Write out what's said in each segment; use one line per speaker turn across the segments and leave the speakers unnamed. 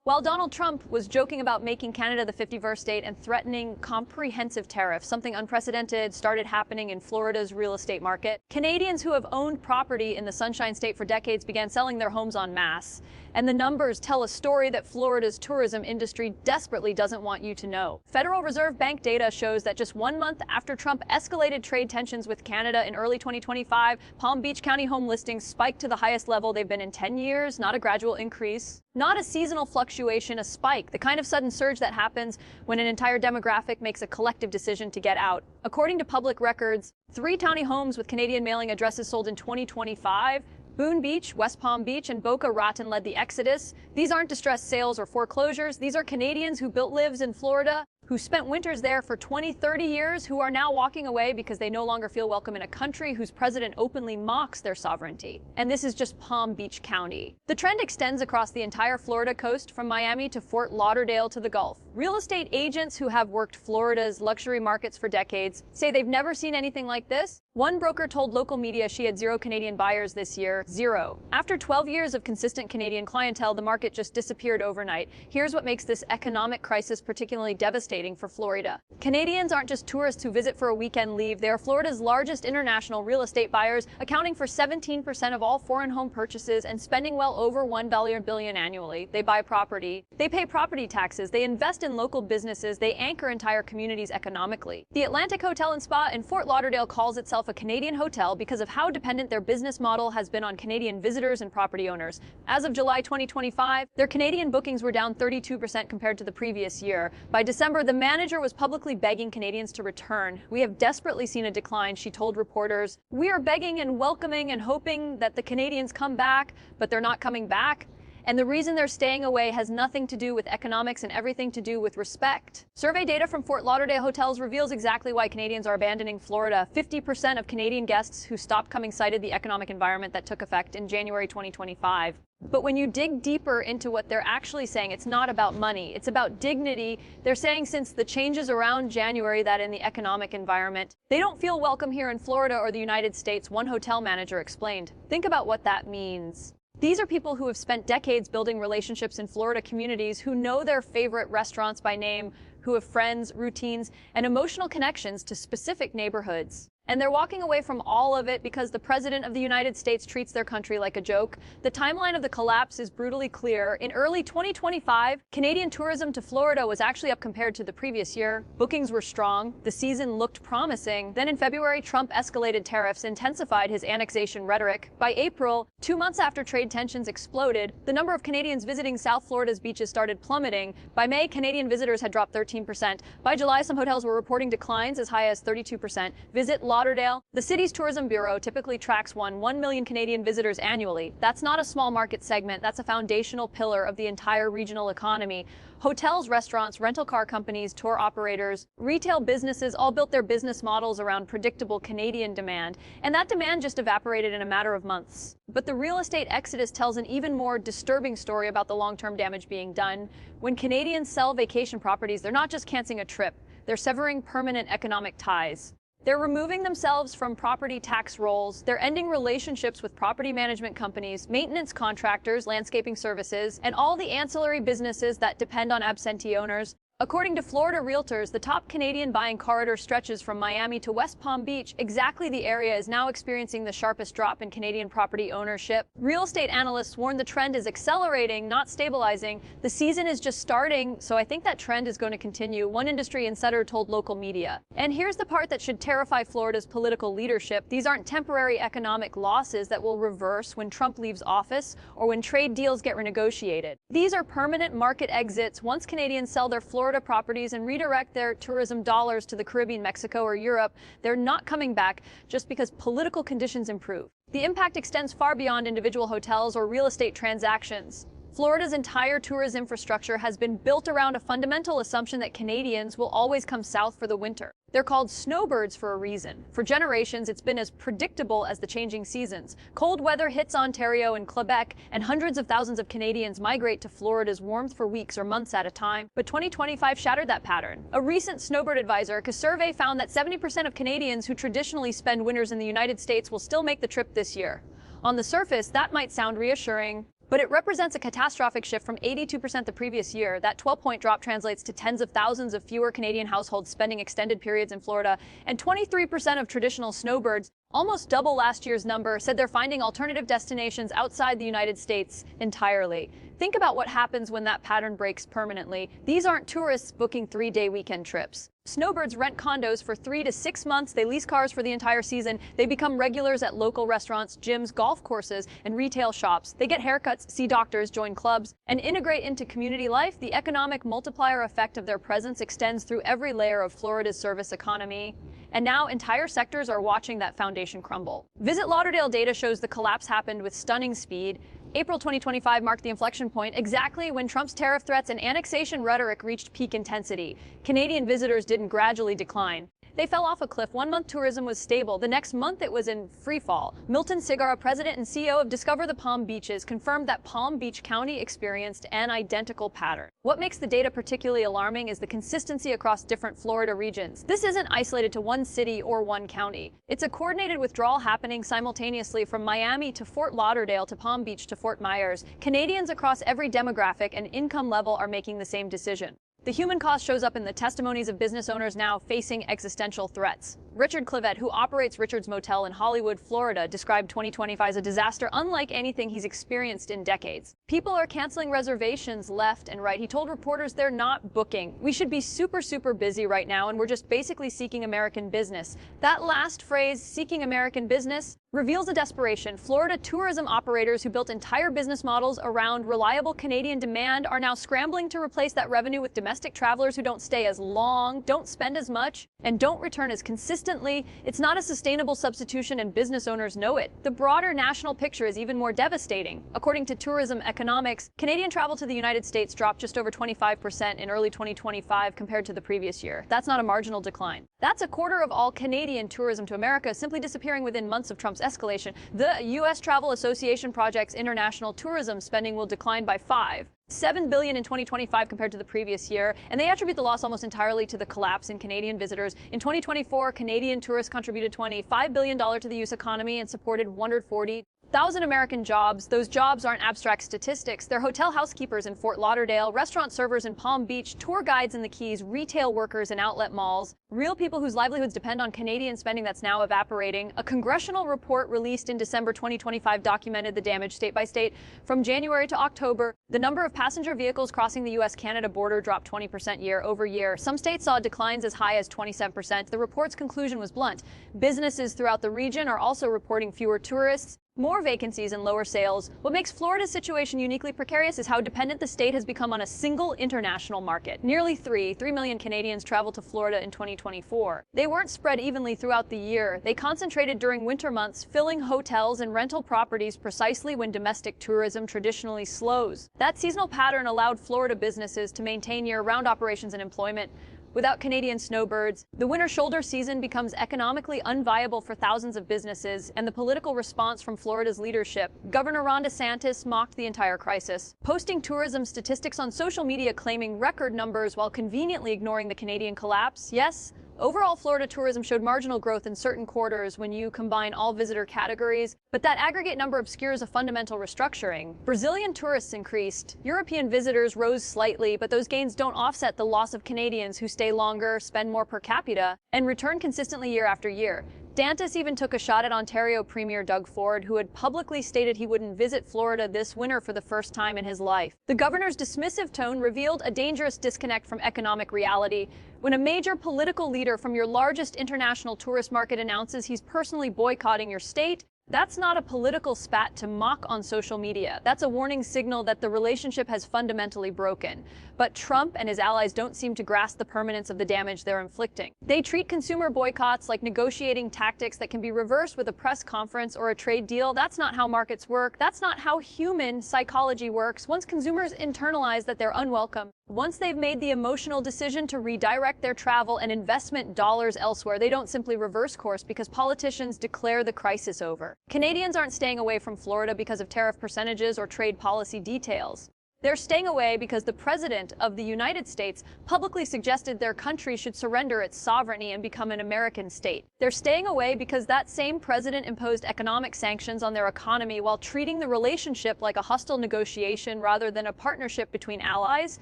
While Donald Trump was joking about making Canada the 51st state and threatening comprehensive tariffs, something unprecedented started happening in Florida's real estate market. Canadians who have owned property in the Sunshine State for decades began selling their homes en masse. And the numbers tell a story that Florida's tourism industry desperately doesn't want you to know. Federal Reserve Bank data shows that just 1 month after Trump escalated trade tensions with Canada in early 2025, Palm Beach County home listings spiked to the highest level they've been in 10 years, not a gradual increase. Not a seasonal fluctuation, a spike, the kind of sudden surge that happens when an entire demographic makes a collective decision to get out. According to public records, 3 tiny homes with Canadian mailing addresses sold in 2025. Boone Beach, West Palm Beach, and Boca Raton led the exodus. These aren't distressed sales or foreclosures. These are Canadians who built lives in Florida, who spent winters there for 20, 30 years, who are now walking away because they no longer feel welcome in a country whose president openly mocks their sovereignty. And this is just Palm Beach County. The trend extends across the entire Florida coast, from Miami to Fort Lauderdale to the Gulf. Real estate agents who have worked Florida's luxury markets for decades say they've never seen anything like this. One broker told local media she had 0 Canadian buyers this year. 0. After 12 years of consistent Canadian clientele, the market just disappeared overnight. Here's what makes this economic crisis particularly devastating for Florida. Canadians aren't just tourists who visit for a weekend leave. They are Florida's largest international real estate buyers, accounting for 17% of all foreign home purchases and spending well over $1 billion annually. They buy property. They pay property taxes. They invest in local businesses. They anchor entire communities economically. The Atlantic Hotel and Spa in Fort Lauderdale calls itself a Canadian hotel because of how dependent their business model has been on Canadian visitors and property owners. As of July 2025, their Canadian bookings were down 32% compared to the previous year. By December, the manager was publicly begging Canadians to return. "We have desperately seen a decline," she told reporters. "We are begging and welcoming and hoping that the Canadians come back, but they're not coming back. And the reason they're staying away has nothing to do with economics and everything to do with respect." Survey data from Fort Lauderdale hotels reveals exactly why Canadians are abandoning Florida. 50% of Canadian guests who stopped coming cited the economic environment that took effect in January 2025. But when you dig deeper into what they're actually saying, it's not about money, it's about dignity. They're saying since the changes around January that in the economic environment, they don't feel welcome here in Florida or the United States, one hotel manager explained. Think about what that means. These are people who have spent decades building relationships in Florida communities, who know their favorite restaurants by name, who have friends, routines, and emotional connections to specific neighborhoods. And they're walking away from all of it because the President of the United States treats their country like a joke. The timeline of the collapse is brutally clear. In early 2025, Canadian tourism to Florida was actually up compared to the previous year. Bookings were strong. The season looked promising. Then in February, Trump escalated tariffs, intensified his annexation rhetoric. By April, 2 months after trade tensions exploded, the number of Canadians visiting South Florida's beaches started plummeting. By May, Canadian visitors had dropped 13%. By July, some hotels were reporting declines as high as 32%. Visit Lauderdale. The city's tourism bureau typically tracks 1 million Canadian visitors annually. That's not a small market segment. That's a foundational pillar of the entire regional economy. Hotels, restaurants, rental car companies, tour operators, retail businesses all built their business models around predictable Canadian demand, and that demand just evaporated in a matter of months. But the real estate exodus tells an even more disturbing story about the long-term damage being done. When Canadians sell vacation properties, they're not just canceling a trip, they're severing permanent economic ties. They're removing themselves from property tax rolls. They're ending relationships with property management companies, maintenance contractors, landscaping services, and all the ancillary businesses that depend on absentee owners. According to Florida realtors, the top Canadian buying corridor stretches from Miami to West Palm Beach. Exactly the area is now experiencing the sharpest drop in Canadian property ownership. Real estate analysts warn the trend is accelerating, not stabilizing. The season is just starting, so I think that trend is going to continue, one industry insider told local media. And here's the part that should terrify Florida's political leadership. These aren't temporary economic losses that will reverse when Trump leaves office or when trade deals get renegotiated. These are permanent market exits. Once Canadians sell their Florida properties and redirect their tourism dollars to the Caribbean, Mexico, or Europe, they're not coming back just because political conditions improve. The impact extends far beyond individual hotels or real estate transactions. Florida's entire tourism infrastructure has been built around a fundamental assumption that Canadians will always come south for the winter. They're called snowbirds for a reason. For generations, it's been as predictable as the changing seasons. Cold weather hits Ontario and Quebec, and hundreds of thousands of Canadians migrate to Florida's warmth for weeks or months at a time. But 2025 shattered that pattern. A recent Snowbird advisor survey found that 70% of Canadians who traditionally spend winters in the United States will still make the trip this year. On the surface, that might sound reassuring. But it represents a catastrophic shift from 82% the previous year. That 12-point drop translates to tens of thousands of fewer Canadian households spending extended periods in Florida, and 23% of traditional snowbirds, almost double last year's number, said they're finding alternative destinations outside the United States entirely. Think about what happens when that pattern breaks permanently. These aren't tourists booking 3-day weekend trips. Snowbirds rent condos for 3 to 6 months. They lease cars for the entire season. They become regulars at local restaurants, gyms, golf courses, and retail shops. They get haircuts, see doctors, join clubs, and integrate into community life. The economic multiplier effect of their presence extends through every layer of Florida's service economy. And now entire sectors are watching that foundation crumble. Visit Lauderdale data shows the collapse happened with stunning speed. April 2025 marked the inflection point, exactly when Trump's tariff threats and annexation rhetoric reached peak intensity. Canadian visitors didn't gradually decline. They fell off a cliff. 1 month tourism was stable. The next month it was in free fall. Milton Sigara, president and CEO of Discover the Palm Beaches, confirmed that Palm Beach County experienced an identical pattern. What makes the data particularly alarming is the consistency across different Florida regions. This isn't isolated to one city or one county. It's a coordinated withdrawal happening simultaneously from Miami to Fort Lauderdale to Palm Beach to Fort Myers. Canadians across every demographic and income level are making the same decision. The human cost shows up in the testimonies of business owners now facing existential threats. Richard Clivet, who operates Richard's Motel in Hollywood, Florida, described 2025 as a disaster unlike anything he's experienced in decades. People are canceling reservations left and right. He told reporters they're not booking. We should be super busy right now, and we're just basically seeking American business. That last phrase, seeking American business, reveals a desperation. Florida tourism operators who built entire business models around reliable Canadian demand are now scrambling to replace that revenue with domestic travelers who don't stay as long, don't spend as much, and don't return as consistently. It's not a sustainable substitution, and business owners know it. The broader national picture is even more devastating. According to Tourism Economics, Canadian travel to the United States dropped just over 25% in early 2025 compared to the previous year. That's not a marginal decline. That's a quarter of all Canadian tourism to America simply disappearing within months of Trump's escalation. The U.S. Travel Association projects international tourism spending will decline by $7 billion in 2025 compared to the previous year, and they attribute the loss almost entirely to the collapse in Canadian visitors. In 2024, Canadian tourists contributed $25 billion to the U.S. economy and supported 140,000 American jobs. Those jobs aren't abstract statistics. They're hotel housekeepers in Fort Lauderdale, restaurant servers in Palm Beach, tour guides in the Keys, retail workers in outlet malls, real people whose livelihoods depend on Canadian spending that's now evaporating. A congressional report released in December 2025 documented the damage state by state. From January to October, the number of passenger vehicles crossing the U.S.-Canada border dropped 20% year over year. Some states saw declines as high as 27%. The report's conclusion was blunt. Businesses throughout the region are also reporting fewer tourists, more vacancies, and lower sales. What makes Florida's situation uniquely precarious is how dependent the state has become on a single international market. Nearly 3 million Canadians traveled to Florida in 2024. They weren't spread evenly throughout the year. They concentrated during winter months, filling hotels and rental properties precisely when domestic tourism traditionally slows. That seasonal pattern allowed Florida businesses to maintain year-round operations and employment. Without Canadian snowbirds, the winter shoulder season becomes economically unviable for thousands of businesses, and the political response from Florida's leadership, Governor Ron DeSantis, mocked the entire crisis, posting tourism statistics on social media claiming record numbers while conveniently ignoring the Canadian collapse. Yes, overall Florida tourism showed marginal growth in certain quarters when you combine all visitor categories, but that aggregate number obscures a fundamental restructuring. Brazilian tourists increased, European visitors rose slightly, but those gains don't offset the loss of Canadians who stay longer, spend more per capita, and return consistently year after year. DeSantis even took a shot at Ontario Premier Doug Ford, who had publicly stated he wouldn't visit Florida this winter for the first time in his life. The governor's dismissive tone revealed a dangerous disconnect from economic reality. When a major political leader from your largest international tourist market announces he's personally boycotting your state, that's not a political spat to mock on social media. That's a warning signal that the relationship has fundamentally broken. But Trump and his allies don't seem to grasp the permanence of the damage they're inflicting. They treat consumer boycotts like negotiating tactics that can be reversed with a press conference or a trade deal. That's not how markets work. That's not how human psychology works. Once consumers internalize that they're unwelcome, once they've made the emotional decision to redirect their travel and investment dollars elsewhere, they don't simply reverse course because politicians declare the crisis over. Canadians aren't staying away from Florida because of tariff percentages or trade policy details. They're staying away because the President of the United States publicly suggested their country should surrender its sovereignty and become an American state. They're staying away because that same president imposed economic sanctions on their economy while treating the relationship like a hostile negotiation rather than a partnership between allies.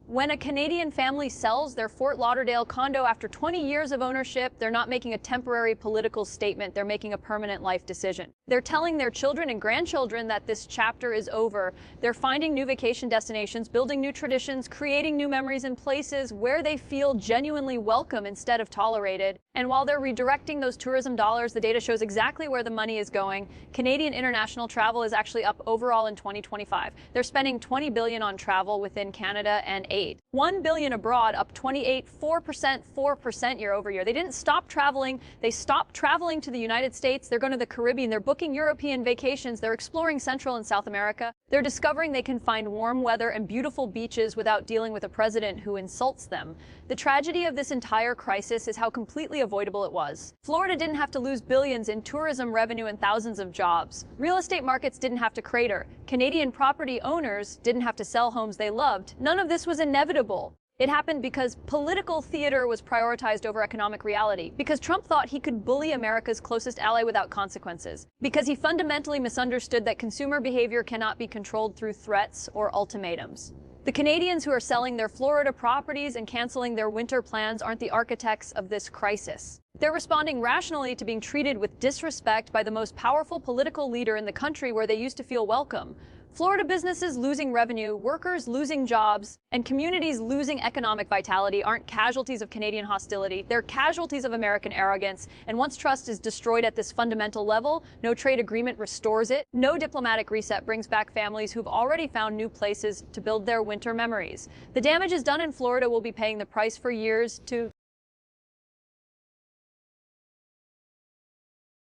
When a Canadian family sells their Fort Lauderdale condo after 20 years of ownership, they're not making a temporary political statement, they're making a permanent life decision. They're telling their children and grandchildren that this chapter is over. They're finding new vacation destinations, building new traditions, creating new memories in places where they feel genuinely welcome instead of tolerated. And while they're redirecting those tourism dollars, the data shows exactly where the money is going. Canadian international travel is actually up overall in 2025. They're spending $20 billion on travel within Canada and aid. $1 billion abroad, up 4% year over year. They didn't stop traveling. They stopped traveling to the United States. They're going to the Caribbean. They're booking European vacations. They're exploring Central and South America. They're discovering they can find warm weather and beautiful beaches without dealing with a president who insults them. The tragedy of this entire crisis is how completely avoidable it was. Florida didn't have to lose billions in tourism revenue and thousands of jobs. Real estate markets didn't have to crater. Canadian property owners didn't have to sell homes they loved. None of this was inevitable. It happened because political theater was prioritized over economic reality, because Trump thought he could bully America's closest ally without consequences, because he fundamentally misunderstood that consumer behavior cannot be controlled through threats or ultimatums. The Canadians who are selling their Florida properties and canceling their winter plans aren't the architects of this crisis. They're responding rationally to being treated with disrespect by the most powerful political leader in the country where they used to feel welcome. Florida businesses losing revenue, workers losing jobs, and communities losing economic vitality aren't casualties of Canadian hostility. They're casualties of American arrogance. And once trust is destroyed at this fundamental level, no trade agreement restores it. No diplomatic reset brings back families who've already found new places to build their winter memories. The damage is done in Florida will be paying the price for years to